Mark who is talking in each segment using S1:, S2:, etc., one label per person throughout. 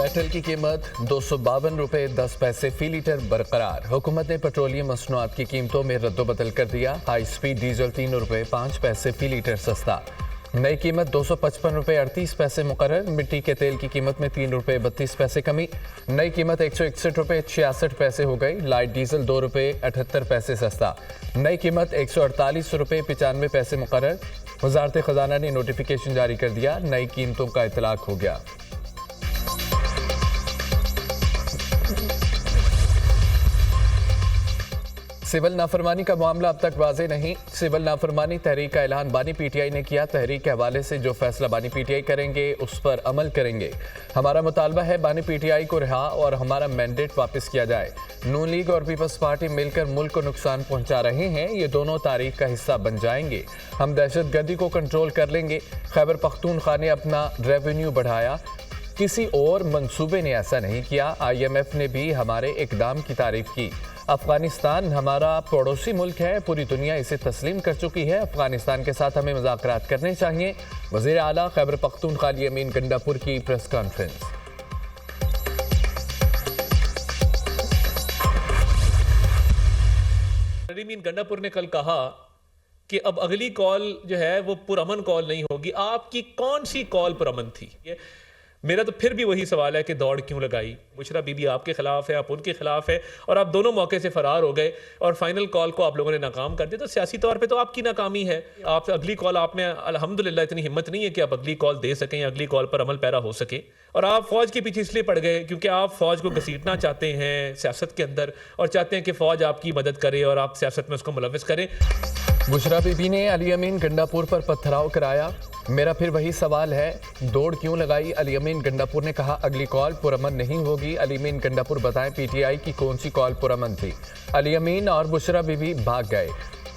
S1: Petrol की कीमत 252 रुपये 10 पैसे फी लीटर बरकरार। हुकूमत ने पेट्रोलियम मसनूआत की कीमतों में रद्दोबदल कर दिया। हाई स्पीड डीजल 3 रुपये 5 पैसे फी लीटर सस्ता। नई कीमत 255 रुपये 38 पैसे मुकर्रर। मिट्टी के तेल की कीमत में 3 रुपये 32 पैसे कमी। नई कीमत 161 रुपये 66 पैसे हो गई। लाइट डीजल 2 रुपये 78 पैसे सस्ता। नई कीमत 148 रुपये 95 पैसे मुकर्रर। वजारत खजाना ने नोटिफिकेशन जारी कर दिया। नई कीमतों का इतलाक हो गया। सिविल नाफरमानी का मामला अब तक वाज़ेह नहीं। सिविल नाफरमानी तहरीक का ऐलान बानी पीटीआई ने किया। तहरीक के हवाले से जो फैसला बानी पीटीआई करेंगे उस पर अमल करेंगे। हमारा मुतालबा है बानी पीटीआई को रिहा और हमारा मैंडेट वापस किया जाए। नून लीग और पीपल्स पार्टी मिलकर मुल्क को नुकसान पहुंचा रहे हैं। ये दोनों तारीख का हिस्सा बन जाएंगे। हम दहशतगर्दी को कंट्रोल कर लेंगे। खैबर पख्तूनख्वा ने अपना रेवेन्यू बढ़ाया, किसी और मंसूबे ने ऐसा नहीं किया। IMF ने भी हमारे इकदाम की तारीफ की। अफगानिस्तान हमारा पड़ोसी मुल्क है, पूरी दुनिया इसे तस्लीम कर चुकी है। अफगानिस्तान के साथ हमें मुज़ाकरात करने चाहिए। वज़ीर आला खैबर पख्तूनख्वा अमीन गंडापुर की प्रेस कॉन्फ्रेंस।
S2: अमीन गंडापुर ने कल कहा कि अब अगली कॉल जो है वो पुरअमन कॉल नहीं होगी। आपकी कौन सी कॉल पुरअमन थी? मेरा तो फिर भी वही सवाल है कि दौड़ क्यों लगाई? बुशरा बीबी आपके खिलाफ है, आप उनके खिलाफ है और आप दोनों मौके से फरार हो गए और फाइनल कॉल को आप लोगों ने नाकाम कर दिया। तो सियासी तौर पे तो आपकी नाकामी है। आप अगली कॉल, आप में अल्हम्दुलिल्लाह इतनी हिम्मत नहीं है कि आप अगली कॉल दे सकें या अगली कॉल पर अमल पैरा हो सके। और आप फौज के पीछे इसलिए पड़ गए क्योंकि आप फौज को घसीटना चाहते हैं सियासत के अंदर और चाहते हैं कि फौज आपकी मदद करे और आप सियासत में उसको मुलविस करें।
S1: बुशरा बीबी ने अली अमीन गंडापुर पर पथराव कराया। मेरा फिर वही सवाल है, दौड़ क्यों लगाई? अली अमीन गंडापुर ने कहा अगली कॉल पुरअमन नहीं होगी। अली अमीन गंडापुर बताएं पीटीआई की कौन सी कॉल पुरअमन थी? अली अमीन और बुशरा बीबी भाग गए।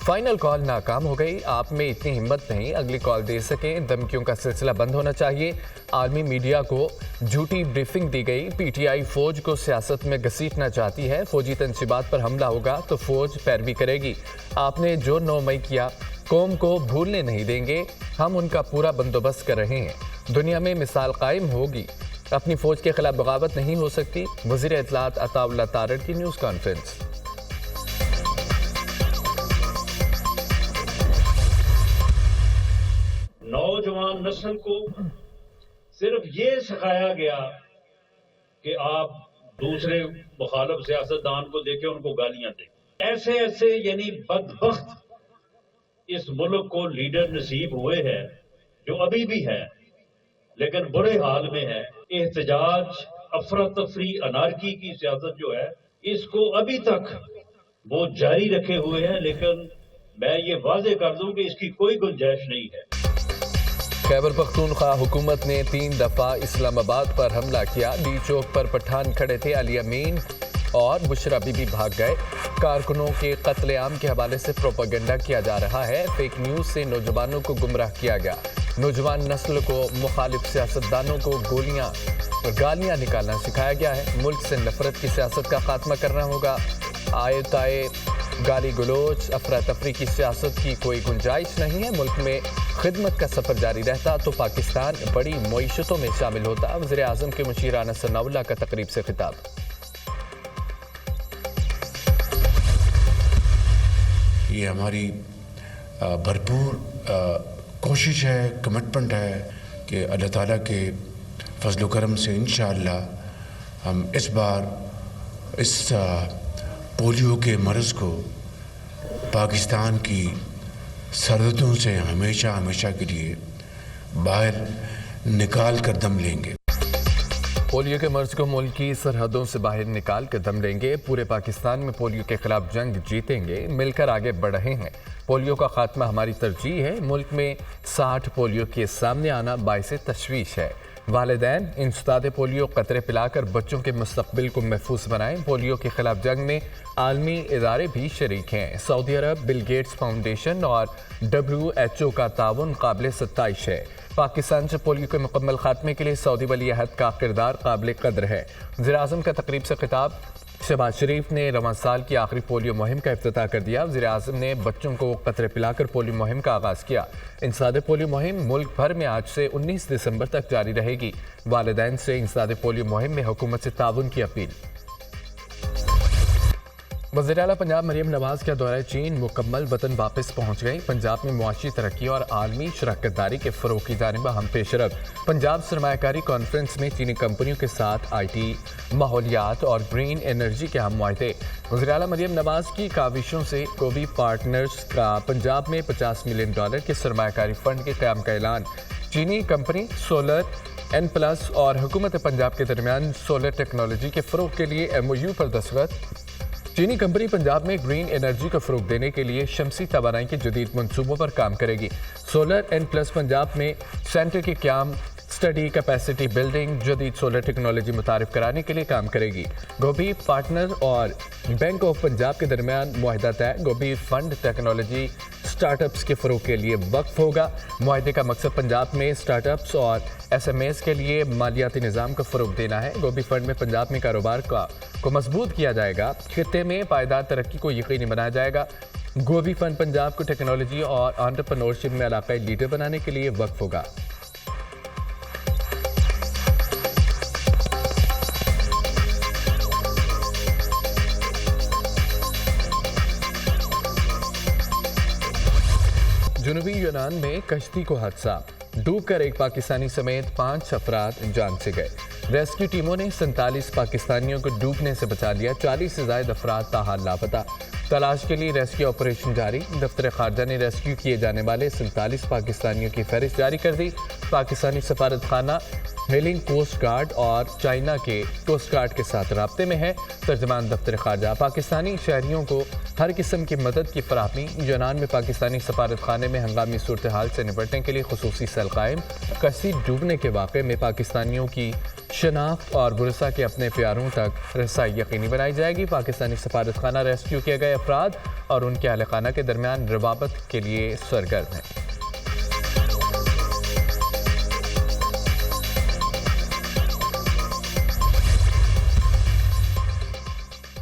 S1: फाइनल कॉल नाकाम हो गई। आप में इतनी हिम्मत नहीं अगली कॉल दे सकें। धमकियों का सिलसिला बंद होना चाहिए। आलमी मीडिया को झूठी ब्रीफिंग दी गई। पीटीआई फौज को सियासत में घसीटना चाहती है। फौजी तंसीबात पर हमला होगा तो फौज पैरवी करेगी। आपने जो 9 मई किया कौम को भूलने नहीं देंगे। हम उनका पूरा बंदोबस्त कर रहे हैं। दुनिया में मिसाल कायम होगी। अपनी फौज के खिलाफ बगावत नहीं हो सकती। वज़ीर इत्तलात अताउल्लाह तारड़ की न्यूज़ कॉन्फ्रेंस।
S3: नौजवान नस्ल को सिर्फ ये सिखाया गया कि आप दूसरे मुखालिफ सियासतदान को देखें, उनको गालियां दें। ऐसे ऐसे यानी बदबख्त इस मुल्क को लीडर नसीब हुए हैं जो अभी भी है लेकिन बुरे हाल में है। एहतजाज, अफरा तफरी, अनारकी की सियासत जो है इसको अभी तक वो जारी रखे हुए हैं, लेकिन मैं ये वाजे कर दूं कि इसकी कोई गुंजाइश नहीं है।
S1: खैबर पख्तूनख्वा हुकूमत ने 3 दफ़ा इस्लामाबाद पर हमला किया। डी चौक पर पठान खड़े थे। अली अमीन और बुशरा बीबी भाग गए। कारकुनों के कत्लेआम के हवाले से प्रोपेगेंडा किया जा रहा है। फेक न्यूज़ से नौजवानों को गुमराह किया गया। नौजवान नस्ल को मुखालिफ सियासतदानों को गोलियां और गालियां निकालना सिखाया गया है। मुल्क से नफरत की सियासत का खात्मा करना होगा। आए ताए गाली गलोच, अफरा तफरी की सियासत की कोई गुंजाइश नहीं है। मुल्क में खिदमत का सफ़र जारी रहता तो पाकिस्तान बड़ी मईशतों में शामिल होता। वज़ीर आज़म के मुशीर अनस सनाउल्लाह का तकरीब से खिताब।
S4: ये हमारी भरपूर कोशिश है, कमिटमेंट है कि अल्लाह ताला के फजल करम से इंशाअल्लाह हम इस बार इस पोलियो के मर्ज़ को पाकिस्तान की सरहदों से हमेशा हमेशा के लिए बाहर निकाल कर दम लेंगे।
S1: पोलियो के मर्ज को मुल्क की सरहदों से बाहर निकाल कर दम लेंगे। पूरे पाकिस्तान में पोलियो के खिलाफ जंग जीतेंगे। मिलकर आगे बढ़ रहे हैं। पोलियो का खात्मा हमारी तरजीह है। मुल्क में 60 पोलियो के सामने आना बाइस तशवीश है। वालिदैन इंसदाद पोलियो कतरे पिलाकर बच्चों के मुस्तकबिल को महफूज बनाएं। पोलियो के खिलाफ जंग में आलमी इदारे भी शरीक हैं। सऊदी अरब, बिल गेट्स फाउंडेशन और WHO का ताउन काबिल सत्ताइश है। पाकिस्तान से पोलियो के मुकम्मल खात्मे के लिए सऊदी वली अहद का किरदार काबिल कद्र है। वज़ीर आज़म का तकरीब से खिताब। शहबाज शरीफ ने रवां साल की आखिरी पोलियो मुहिम का इफ्तिताह कर दिया। वज़ीर आज़म ने बच्चों को कतरे पिलाकर पोलियो मुहिम का आगाज़ किया। इंसदाद पोलियो मुहिम मुल्क भर में आज से 19 दिसंबर तक जारी रहेगी। वालिदैन से इंसदाद पोलियो मुहिम में हुकूमत से ताउन की अपील। वज़ीर आला पंजाब मरियम नवाज का दौरा चीन मुकम्मल वतन वापस पहुंच गई। पंजाब में मुआशी तरक्की और आलमी शराकतदारी के फ़रोग़ की जानिब हम पेशरफ। पंजाब सरमायाकारी कॉन्फ्रेंस में चीनी कंपनियों के साथ IT, माहौलियात और ग्रीन एनर्जी के हम मुआहदे। वज़ीर आला मरियम नवाज की काविशों से गोभी पार्टनर्स का पंजाब में $50 मिलियन के सरमायाकारी फंड के क़याम का ऐलान। चीनी कंपनी सोलर N+ और हुकूमत पंजाब के दरमियान सोलर टेक्नोलॉजी के फ़रोग़ के लिए MOU पर दस्तखत। चीनी कंपनी पंजाब में ग्रीन एनर्जी को फ़रोग़ देने के लिए शमसी तवानाई के जदीद मंसूबों पर काम करेगी। सोलर N+ पंजाब में सेंटर के क़याम, स्टडी, कैपेसिटी बिल्डिंग, जदीद सोलर टेक्नोलॉजी मुतारिफ कराने के लिए काम करेगी। गोभी पार्टनर और बैंक ऑफ पंजाब के दरमियान मुआहदा तय। गोभी फंड टेक्नोलॉजी स्टार्टअप्स के फ़रोग़ के लिए वक्फ होगा। मुआहदे का मकसद पंजाब में स्टार्टअप्स और SMEs के लिए मालियाती निज़ाम को फ़रोग़ देना है। गोभी फंड में पंजाब में कारोबार को मजबूत किया जाएगा। खित्ते में पायदार तरक्की को यकीनी बनाया जाएगा। गोभी फंड पंजाब को टेक्नोलॉजी और एंटरप्रेन्योरशिप में इलाकाई लीडर बनाने के लिए वक्फ होगा। जनूबी यूनान में कश्ती को हादसा, डूबकर एक पाकिस्तानी समेत 5 अफराद जान से गए। रेस्क्यू टीमों ने 47 पाकिस्तानियों को डूबने से बचा लिया। 40 से ज़ायद अफराद ताहाल लापता। तलाश के लिए रेस्क्यू ऑपरेशन जारी। दफ्तर खारजा ने रेस्क्यू किए जाने वाले 47 पाकिस्तानियों की फहरिस्त जारी कर दी। पाकिस्तानी सफारत खाना हेलिंग कोस्ट गार्ड और चाइना के कोस्ट गार्ड के साथ राब्ते में है। तर्जमान दफ्तर खारजा पाकिस्तानी शहरियों को हर किस्म की मदद की फराहमी। यूनान में पाकिस्तानी सफारत खाने में हंगामी सूरत हाल से निपटने के लिए खुसूसी सेल कायम। कश्ती डूबने के वाक़े में पाकिस्तानियों की शनाख्त और गुरसा के अपने प्यारों तक रसाई यकीनी बनाई जाएगी। पाकिस्तानी सफारत खाना रेस्क्यू किए गए अफराद और उनके अहल खाना के दरमियान रवाबत के लिए सरगर्म है।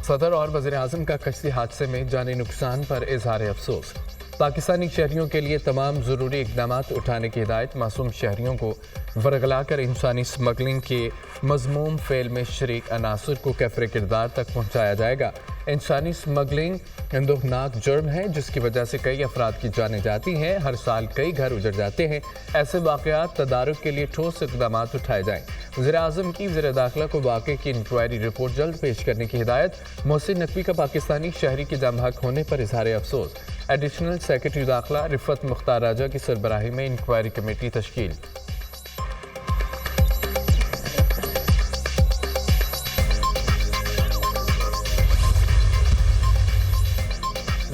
S1: सदर और वज़ीर आज़म का कश्ती हादसे में जानी नुकसान पर इजहार अफसोस। पाकिस्तानी शहरियों के लिए तमाम ज़रूरी इक़दाम उठाने की हिदायत। मासूम शहरियों को वरगला कर इंसानी स्मगलिंग के मज़मूम फ़ेल में शरीक अनासर को कैफ़रे किरदार तक पहुँचाया जाएगा। इंसानी स्मगलिंग दुखनाक जुर्म है जिसकी वजह से कई अफराद की जानें जाती हैं। हर साल कई घर उजड़ जाते हैं। ऐसे वाक़यात तदारुक के लिए ठोस इक़दाम उठाए जाएँ। वज़ीर आज़म की वज़ीर दाखिला को वाक़े की इंक्वायरी रिपोर्ट जल्द पेश करने की हिदायत। मोहसिन नकवी का पाकिस्तानी शहरी के जाम हक होने पर इजहार अफसोस। एडिशनल सेक्रेटरी दाखिला रिफत मुख्तार राजा की सरबराही में इंक्वायरी कमेटी तश्कील।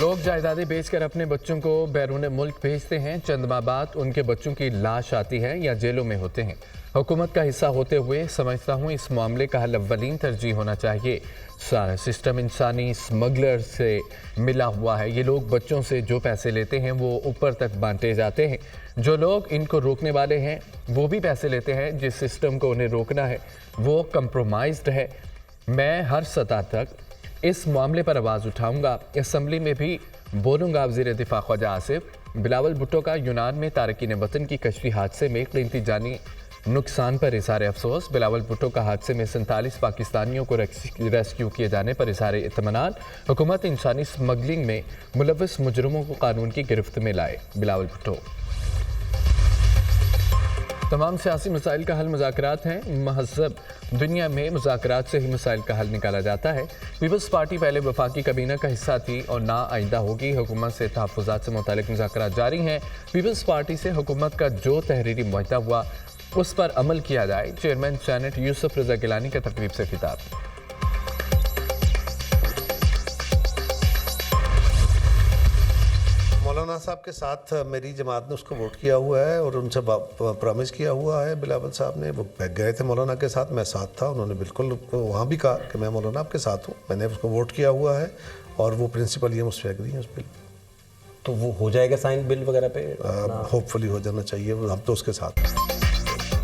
S1: लोग जायदादें बेचकर अपने बच्चों को बैरून मुल्क भेजते हैं। चंद माह बाद उनके बच्चों की लाश आती है या जेलों में होते हैं। हुकूमत का हिस्सा होते हुए समझता हूँ इस मामले का हल अव्वलीन तरजीह होना चाहिए। सारा सिस्टम इंसानी स्मगलर से मिला हुआ है। ये लोग बच्चों से जो पैसे लेते हैं वो ऊपर तक बांटे जाते हैं। जो लोग इनको रोकने वाले हैं वो भी पैसे लेते हैं। जिस सिस्टम को उन्हें रोकना है वो कंप्रोमाइज्ड है। मैं हर सतह तक इस मामले पर आवाज़ उठाऊंगा। असम्बली में भी बोलूंगा। वज़ीर दिफा ख्वाजा आसिफ। बिलावल भुट्टो का यूनान में तारकीन वतन की कश्ती हादसे में कीमती जानी नुकसान पर इज़हार अफसोस। बिलावल भुट्टो का हादसे में 47 पाकिस्तानियों को रेस्क्यू किए जाने पर इज़हार इत्मीनान। हुकूमत इंसानी स्मगलिंग में मुलव्वस मुजरिमों को कानून की गिरफ्त में लाए। बिलावल भुट्टो। तमाम सियासी मसाइल का हल मुज़ाकरात हैं। महज़ब दुनिया में मुज़ाकरात से ही मसाइल का हल निकाला जाता है। पीपल्स पार्टी पहले वफाकी काबीना का हिस्सा थी और ना आइंदा होगी। हुकूमत से तहफ़्फ़ुज़ात से मुतालिक मुज़ाकरात जारी हैं। पीपल्स पार्टी से हुकूमत का जो तहरीरी मुआहदा हुआ उस पर अमल किया जाए। चेयरमैन सेनेट यूसुफ रज़ा गिलानी का तकरीब से खिताब।
S5: मौलाना साहब के साथ मेरी जमात ने उसको वोट किया हुआ है और उनसे प्रॉमिस किया हुआ है। बिलावल साहब ने वो गए थे मौलाना के साथ, मैं साथ था। उन्होंने बिल्कुल वहाँ भी कहा कि मैं मौलाना आपके साथ हूँ। मैंने उसको वोट किया हुआ है और वो प्रिंसिपल ये मुझसे एग्री हैं उस बिल।
S6: तो वो हो जाएगा साइन बिल वगैरह पे?
S5: होपफुली हो जाना चाहिए। हम तो उसके साथ हैं।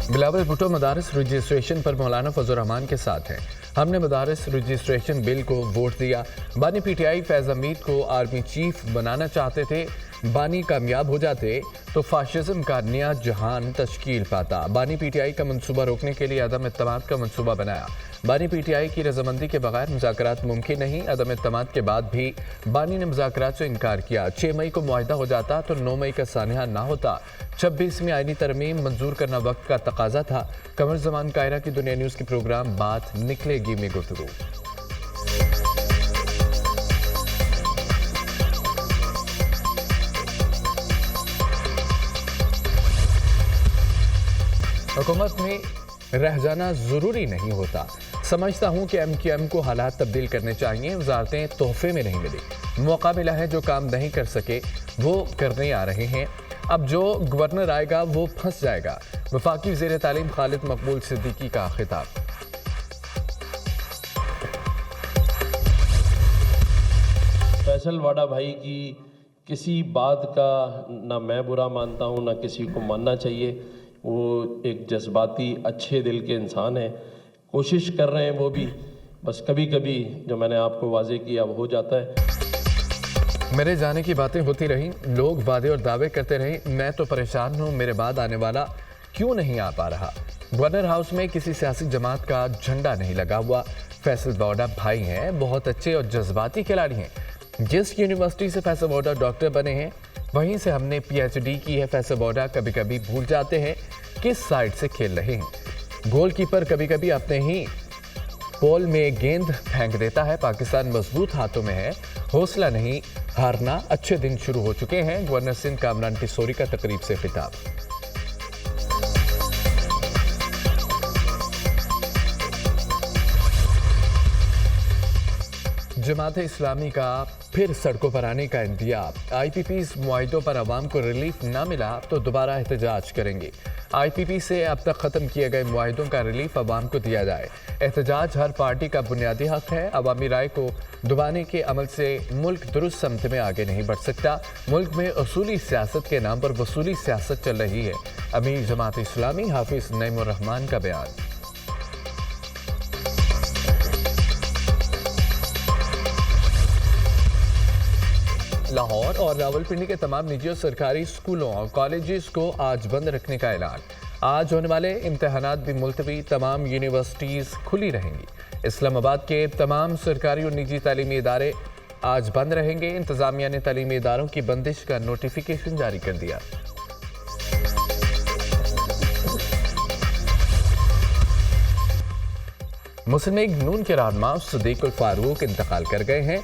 S1: बिलावल भुट्टो मदारस रजिस्ट्रेशन पर मौलाना फजल रहमान के साथ हैं। ہم نے مدارس رجسٹریشن بل کو ووٹ دیا۔ بانی پی ٹی آئی فیض حمید کو آرمی چیف بنانا چاہتے تھے۔ بانی کامیاب ہو جاتے تو فاشزم کا نیا جہان تشکیل پاتا۔ بانی پی ٹی آئی کا منصوبہ روکنے کے لیے عدم اعتماد کا منصوبہ بنایا۔ بانی پی ٹی آئی کی رضامندی کے بغیر مذاکرات ممکن نہیں۔ عدم اعتماد کے بعد بھی بانی نے مذاکرات سے انکار کیا۔ 6 مئی کو معاہدہ ہو جاتا تو 9 مئی کا سانحہ نہ ہوتا۔ 26ویں آئینی ترمیم منظور کرنا وقت کا تقاضا تھا۔ قمر زمان قاہرہ کی دنیا نیوز کے پروگرام بات نکلے گی میں گفتگو۔ حکومت میں رہ جانا ضروری نہیں ہوتا۔ سمجھتا ہوں کہ MQM کو حالات تبدیل کرنے چاہیے۔ وزارتیں تحفے میں نہیں ملی۔ موقع ملا ہے، جو کام نہیں کر سکے وہ کرنے آ رہے ہیں۔ اب جو گورنر آئے گا وہ پھنس جائے گا۔ وفاقی وزیر تعلیم خالد مقبول صدیقی کا خطاب۔
S7: فیصل واڈا بھائی کی کسی بات کا نہ میں برا مانتا ہوں نہ کسی کو ماننا چاہیے۔ وہ ایک جذباتی اچھے دل کے انسان ہیں، کوشش کر رہے ہیں وہ بھی، بس کبھی کبھی جو میں نے آپ کو واضح کیا وہ ہو جاتا ہے۔
S1: میرے جانے کی باتیں ہوتی رہیں، لوگ وعدے اور دعوے کرتے رہیں، میں تو پریشان ہوں میرے بعد آنے والا کیوں نہیں آ پا رہا۔ گورنر ہاؤس میں کسی سیاسی جماعت کا جھنڈا نہیں لگا ہوا۔ فیصل واڈا بھائی ہیں، بہت اچھے اور جذباتی کھلاڑی ہیں۔ جس یونیورسٹی سے فیصل واڈا ڈاکٹر بنے ہیں وہیں سے ہم نے PhD کی ہے۔ فیصل واڈا کبھی کبھی بھول جاتے ہیں کس سائیڈ سے کھیل رہے ہیں۔ گول کیپر کبھی کبھی اپنے ہی پول میں گیند پھینک دیتا ہے۔ پاکستان مضبوط ہاتھوں میں ہے، حوصلہ نہیں ہارنا۔ اچھے دن شروع ہو چکے ہیں۔ گورنر سندھ کامران ٹیسوری کا تقریب سے خطاب۔ جماعت اسلامی کا پھر سڑکوں پر آنے کا انتیاب۔ IPPs معاہدوں پر عوام کو ریلیف نہ ملا تو دوبارہ احتجاج کریں گے۔ IPP سے اب تک ختم کیے گئے معاہدوں کا ریلیف عوام کو دیا جائے۔ احتجاج ہر پارٹی کا بنیادی حق ہے۔ عوامی رائے کو دبانے کے عمل سے ملک درست سمت میں آگے نہیں بڑھ سکتا۔ ملک میں اصولی سیاست کے نام پر وصولی سیاست چل رہی ہے۔ امیر جماعت اسلامی حافظ نعیم الرحمان کا بیان۔ لاہور اور راولپنڈی کے تمام نجی اور سرکاری اسکولوں اور کالجز کو آج بند رکھنے کا اعلان۔ آج ہونے والے امتحانات بھی ملتوی۔ تمام یونیورسٹیز کھلی رہیں گی۔ اسلام آباد کے تمام سرکاری اور نجی تعلیمی ادارے آج بند رہیں گے۔ انتظامیہ نے تعلیمی اداروں کی بندش کا نوٹیفیکیشن جاری کر دیا۔ مسلم لیگ نون کے رہنما صدیق الفاروق انتقال کر گئے ہیں۔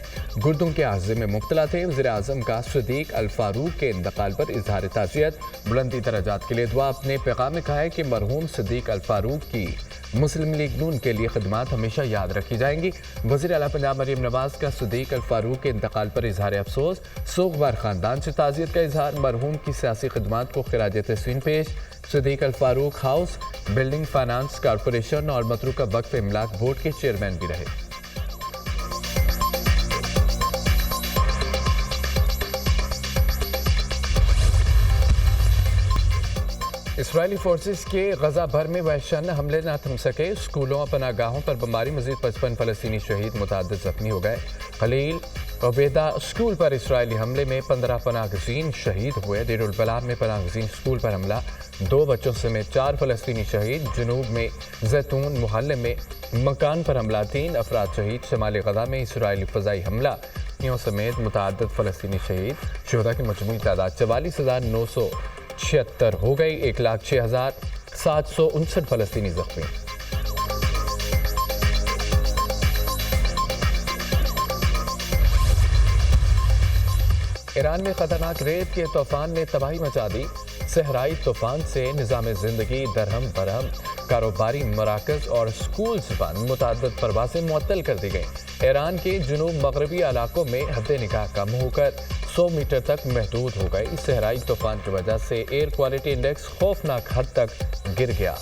S1: گردوں کے عارضے میں مبتلا تھے۔ وزیر اعظم کا صدیق الفاروق کے انتقال پر اظہار تعزیت۔ بلندی درجات کے لیے دعا۔ اپنے پیغام میں کہا ہے کہ مرحوم صدیق الفاروق کی مسلم لیگ نون کے لیے خدمات ہمیشہ یاد رکھی جائیں گی۔ وزیر اعلیٰ پنجاب مریم نواز کا صدیق الفاروق کے انتقال پر اظہار افسوس۔ سوگوار خاندان سے تعزیت کا اظہار۔ مرحوم کی سیاسی خدمات کو خراج تحسین پیش۔ Siddique Al-Farooq house building finance corporation اور متروکہ وقف املاک بورڈ کے چیئرمین بھی رہے۔ اسرائیلی فورسز کے غزہ بھر میں وحشیانہ حملے نہ تھم سکے۔ اسکولوں اور پناہ گاہوں پر بمباری۔ مزید 55 فلسطینی شہید، متعدد زخمی ہو گئے۔ خلیل عبیدہ اسکول پر اسرائیلی حملے میں 15 پناہ گزین شہید ہوئے۔ دیر البلح میں پناہ گزین اسکول پر حملہ، 2 بچوں سمیت 4 فلسطینی شہید۔ جنوب میں زیتون محلے میں مکان پر حملہ، 3 افراد شہید۔ شمالی غزہ میں اسرائیلی فضائی حملہ سمیت متعدد فلسطینی شہید۔ شہداء کی مجموعی تعداد 44,976 ہو گئی۔ 1,06,759 فلسطینی زخمی۔ ایران میں خطرناک ریت کے طوفان نے تباہی مچا دی۔ صحرائی طوفان سے نظام زندگی درہم برہم، کاروباری مراکز اور سکولز بند، متعدد پروازیں معطل کر دی گئیں۔ ایران کے جنوب مغربی علاقوں میں حد نکاح کم ہو کر 100 میٹر تک محدود ہو گئی۔ صحرائی طوفان کی وجہ سے ایئر کوالٹی انڈیکس خوفناک حد تک گر گیا۔